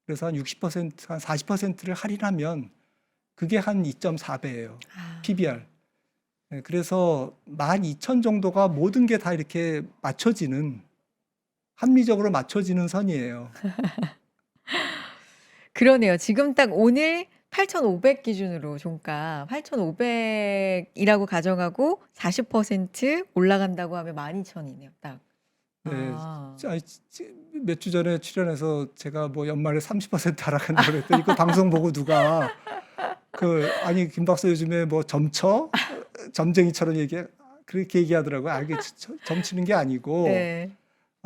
Speaker 2: 그래서 한 60%, 한 40%를 할인하면 그게 한 2.4배예요. PBR. 그래서 12,000 정도가 모든 게 다 이렇게 맞춰지는, 합리적으로 맞춰지는 선이에요.
Speaker 1: 그러네요. 지금 딱 오늘 8,500 기준으로 종가 8,500이라고 가정하고 40% 올라간다고 하면 12,000이네요. 딱.
Speaker 2: 네,
Speaker 1: 아.
Speaker 2: 몇 주 전에 출연해서 제가 뭐 연말에 30% 하락한다고 그랬더니 그 방송 보고 누가 아니 김 박사 요즘에 뭐 점쳐? 점쟁이처럼 그렇게 얘기하더라고요. 이게 점치는 게 아니고
Speaker 1: 네.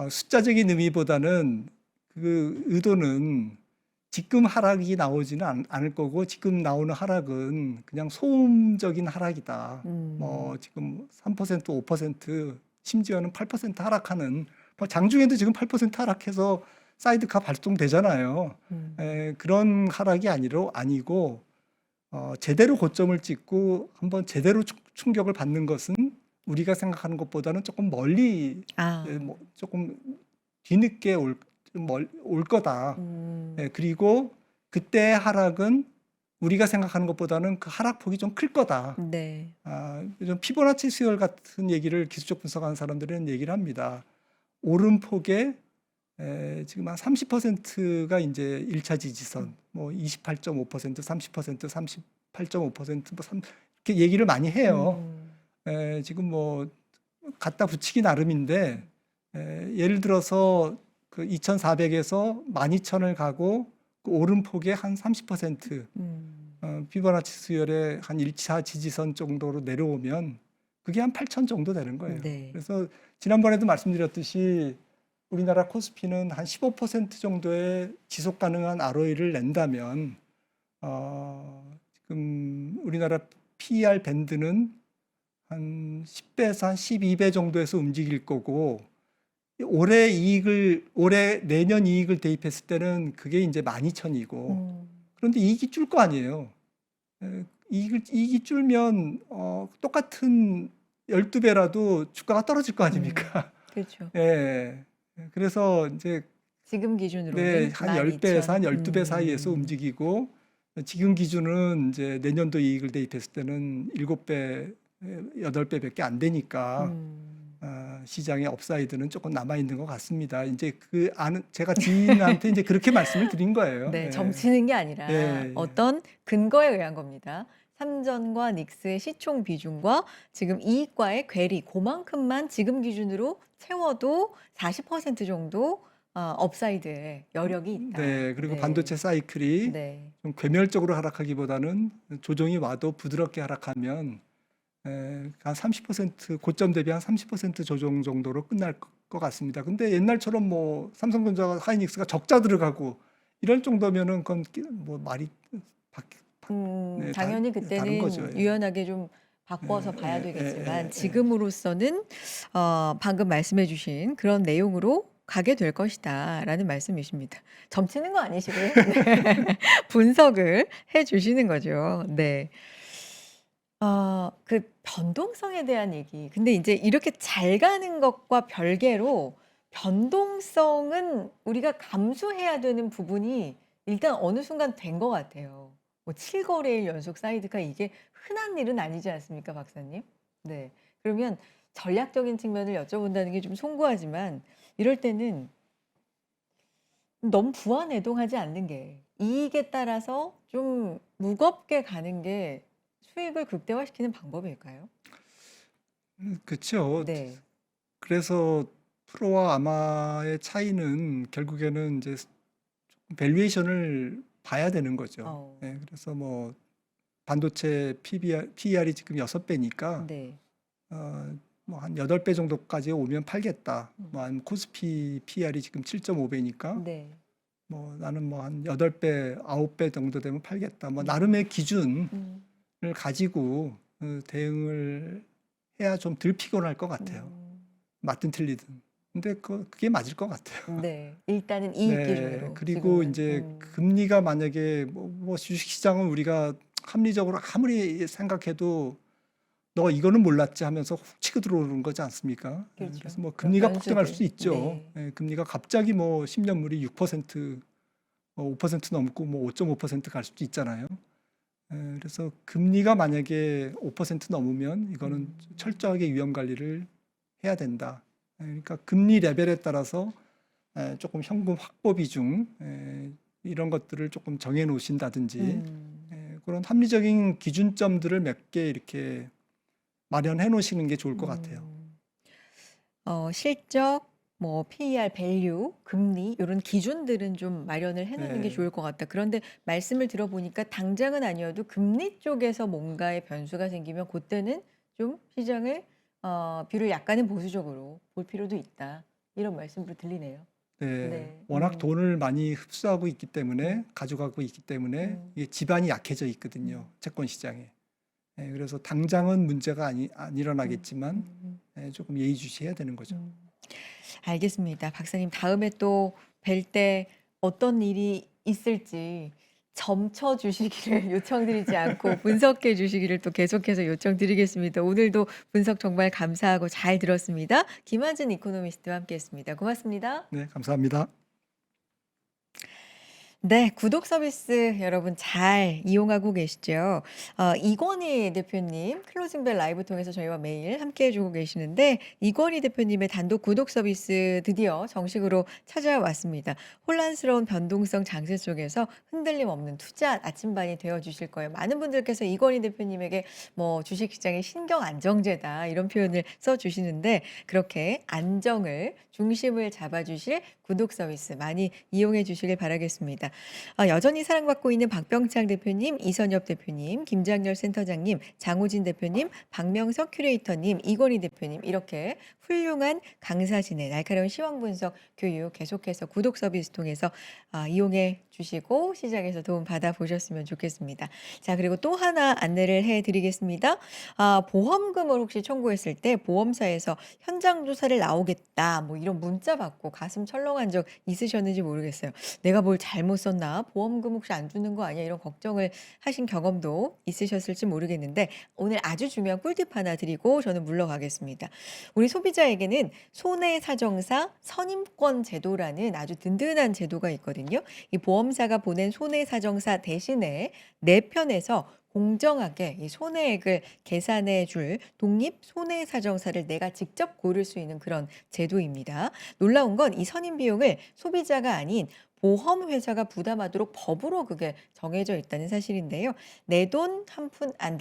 Speaker 2: 숫자적인 의미보다는 그 의도는 지금 하락이 나오지는 않을 거고, 지금 나오는 하락은 그냥 소음적인 하락이다. 뭐 지금 3%, 5%, 심지어는 8% 하락하는, 장중에도 지금 8% 하락해서 사이드카 발동되잖아요. 그런 하락이 아니고 제대로 고점을 찍고 한번 제대로 충격을 받는 것은 우리가 생각하는 것보다는 조금 멀리, 뭐 조금 뒤늦게 올 거다. 그리고 그때 하락은 우리가 생각하는 것보다는 그 하락폭이 좀 클 거다.
Speaker 1: 네.
Speaker 2: 좀 피보나치 수열 같은 얘기를 기술적 분석하는 사람들은 얘기를 합니다. 오름폭에 지금 한 30%가 이제 1차 지지선, 뭐 28.5%, 30%, 38.5%, 뭐 이렇게 얘기를 많이 해요. 지금 뭐 갖다 붙이기 나름인데, 예를 들어서 그 2,400에서 12,000을 가고 그 오름폭의 한 30% 피보나치 수열의 한 1차 지지선 정도로 내려오면 그게 한 8,000 정도 되는 거예요.
Speaker 1: 네.
Speaker 2: 그래서 지난번에도 말씀드렸듯이 우리나라 코스피는 한 15% 정도의 지속 가능한 ROE를 낸다면 지금 우리나라 PER 밴드는 한 10배에서 한 12배 정도에서 움직일 거고 올해 내년 이익을 대입했을 때는 그게 이제 12,000이고 그런데 이익이 줄 거 아니에요. 이익이 줄면 똑같은 12배라도 주가가 떨어질 거 아닙니까?
Speaker 1: 그렇죠.
Speaker 2: 예. 그래서 이제
Speaker 1: 지금
Speaker 2: 네,
Speaker 1: 기준으로는
Speaker 2: 한 10배에서 한 12배 사이에서
Speaker 1: 12,000.
Speaker 2: 움직이고 지금 기준은 이제 내년도 이익을 대입했을 때는 7배, 8배밖에 안 되니까 시장의 업사이드는 조금 남아 있는 것 같습니다. 이제 제가 지인한테 이제 그렇게 말씀을 드린 거예요.
Speaker 1: 네,
Speaker 2: 예.
Speaker 1: 점치는 게 아니라
Speaker 2: 예, 예.
Speaker 1: 어떤 근거에 의한 겁니다. 삼전과 닉스의 시총 비중과 지금 이익과의 괴리, 그만큼만 지금 기준으로 채워도 40% 정도 업사이드의 여력이 있다.
Speaker 2: 네, 그리고
Speaker 1: 네.
Speaker 2: 반도체 사이클이
Speaker 1: 네.
Speaker 2: 좀 괴멸적으로 하락하기보다는 조정이 와도 부드럽게 하락하면 한 30% 고점 대비 한 30% 조정 정도로 끝날 것 같습니다. 근데 옛날처럼 뭐 삼성전자가 하이닉스가 적자 들어가고 이럴 정도면은 그건 뭐 말이 네,
Speaker 1: 당연히
Speaker 2: 다른
Speaker 1: 그때는
Speaker 2: 거죠. 예.
Speaker 1: 유연하게 좀 바꿔서
Speaker 2: 예,
Speaker 1: 봐야
Speaker 2: 예,
Speaker 1: 되겠지만
Speaker 2: 예.
Speaker 1: 지금으로서는 방금 말씀해 주신 그런 내용으로 가게 될 것이다라는 말씀이십니다. 점치는 거 아니시고요. 네. 분석을 해 주시는 거죠. 네. 그 변동성에 대한 얘기. 근데 이제 이렇게 잘 가는 것과 별개로 변동성은 우리가 감수해야 되는 부분이 일단 어느 순간 된 것 같아요. 뭐 7거래일 연속 사이드카 이게 흔한 일은 아니지 않습니까, 박사님? 네. 그러면 전략적인 측면을 여쭤본다는 게 좀 송구하지만 이럴 때는 너무 부안해동하지 않는 게 이익에 따라서 좀 무겁게 가는 게 수익을 극대화시키는 방법일까요?
Speaker 2: 그렇죠.
Speaker 1: 네.
Speaker 2: 그래서 프로와 아마의 차이는 결국에는 이제 밸류에이션을 봐야 되는 거죠. 예, 그래서 뭐 반도체 PER이 지금 6배니까
Speaker 1: 네.
Speaker 2: 뭐 한 8배 정도까지 오면 팔겠다. 뭐 한 코스피 PER이 지금 7.5배니까
Speaker 1: 네.
Speaker 2: 뭐 나는 뭐 한 8배, 9배 정도 되면 팔겠다. 뭐 나름의 기준을
Speaker 1: 음.
Speaker 2: 가지고 대응을 해야 좀 덜 피곤할 것 같아요. 맞든 틀리든. 근데 그게 맞을 것 같아요.
Speaker 1: 네. 일단은 이익
Speaker 2: 네,
Speaker 1: 기준으로
Speaker 2: 그리고
Speaker 1: 지금은.
Speaker 2: 이제 금리가 만약에 뭐 주식시장은 우리가 합리적으로 아무리 생각해도 너 이거는 몰랐지 하면서 훅 치고 들어오는 거지 않습니까?
Speaker 1: 그렇죠.
Speaker 2: 그래서 뭐
Speaker 1: 그런
Speaker 2: 금리가 폭등할
Speaker 1: 변수들.
Speaker 2: 수 있죠.
Speaker 1: 네.
Speaker 2: 예, 금리가 갑자기 뭐 10년물이 6%, 5% 넘고 뭐 5.5%갈 수도 있잖아요. 그래서 금리가 만약에 5% 넘으면 이거는 철저하게 위험 관리를 해야 된다. 그러니까 금리 레벨에 따라서 조금 현금 확보 비중 이런 것들을 조금 정해 놓으신다든지 그런 합리적인 기준점들을 몇 개 이렇게 마련해 놓으시는 게 좋을 것 같아요.
Speaker 1: 실적, 뭐 PER, 밸류, 금리 이런 기준들은 좀 마련을 해 놓는 게
Speaker 2: 네.
Speaker 1: 좋을 것 같다. 그런데 말씀을 들어보니까 당장은 아니어도 금리 쪽에서 뭔가의 변수가 생기면 그때는 좀 시장을 뷰를 약간은 보수적으로 볼 필요도 있다. 이런 말씀으로 들리네요.
Speaker 2: 네,
Speaker 1: 네.
Speaker 2: 워낙 돈을 많이 흡수하고 있기 때문에 가져가고 있기 때문에 이게 지반이 약해져 있거든요. 채권 시장에. 그래서 당장은 문제가 안 일어나겠지만 조금 예의주시해야 되는 거죠.
Speaker 1: 알겠습니다. 박사님 다음에 또 뵐 때 어떤 일이 있을지 점쳐 주시기를 요청드리지 않고 분석해 주시기를 또 계속해서 요청드리겠습니다. 오늘도 분석 정말 감사하고 잘 들었습니다. 김한진 이코노미스트와 함께했습니다. 고맙습니다.
Speaker 2: 네, 감사합니다.
Speaker 1: 네. 구독 서비스 여러분 잘 이용하고 계시죠? 이건희 대표님 클로징 벨 라이브 통해서 저희와 매일 함께해 주고 계시는데 이건희 대표님의 단독 구독 서비스 드디어 정식으로 찾아왔습니다. 혼란스러운 변동성 장세 속에서 흔들림 없는 투자 나침반이 되어 주실 거예요. 많은 분들께서 이건희 대표님에게 뭐 주식시장의 신경 안정제다 이런 표현을 써 주시는데 그렇게 안정을 중심을 잡아 주실 구독 서비스 많이 이용해 주시길 바라겠습니다. 여전히 사랑받고 있는 박병창 대표님, 이선엽 대표님, 김장렬 센터장님, 장우진 대표님, 박명석 큐레이터님, 이건희 대표님 이렇게 훌륭한 강사진의 날카로운 시황 분석 교육 계속해서 구독 서비스 통해서 이용해 주시고 시장에서 도움 받아 보셨으면 좋겠습니다. 자, 그리고 또 하나 안내를 해 드리겠습니다. 보험금을 혹시 청구했을 때 보험사에서 현장 조사를 나오겠다 뭐 이런 문자 받고 가슴 철렁한 적 있으셨는지 모르겠어요. '내가 뭘 잘못 썼나? 보험금 혹시 안 주는 거 아니야?' 이런 걱정을 하신 경험도 있으셨을지 모르겠는데 오늘 아주 중요한 꿀팁 하나 드리고 저는 물러가겠습니다. 우리 소비자에게는 손해사정사 선임권 제도라는 아주 든든한 제도가 있거든요. 이 보험사가 보낸 손해사정사 대신에 내 편에서 공정하게 이 손해액을 계산해 줄 독립 손해사정사를 내가 직접 고를 수 있는 그런 제도입니다. 놀라운 건 이 선임 비용을 소비자가 아닌 보험회사가 부담하도록 법으로 그게 정해져 있다는 사실인데요. 내 돈 한 푼 안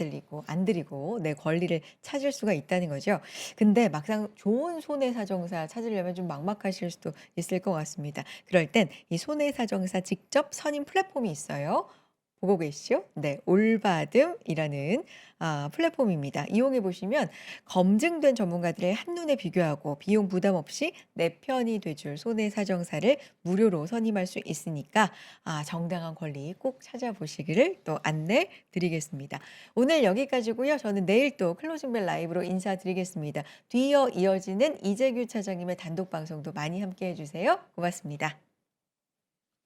Speaker 1: 들이고 내 권리를 찾을 수가 있다는 거죠. 근데 막상 좋은 손해사정사 찾으려면 좀 막막하실 수도 있을 것 같습니다. 그럴 땐 이 손해사정사 직접 선임 플랫폼이 있어요. 보고 계시죠? 네. 올바듬이라는 플랫폼입니다. 이용해 보시면 검증된 전문가들을 한눈에 비교하고 비용 부담 없이 내 편이 돼줄 손해사정사를 무료로 선임할 수 있으니까 정당한 권리 꼭 찾아보시기를 또 안내 드리겠습니다. 오늘 여기까지고요. 저는 내일 또 클로징 벨 라이브로 인사드리겠습니다. 뒤이어 이어지는 이재규 차장님의 단독 방송도 많이 함께해 주세요. 고맙습니다.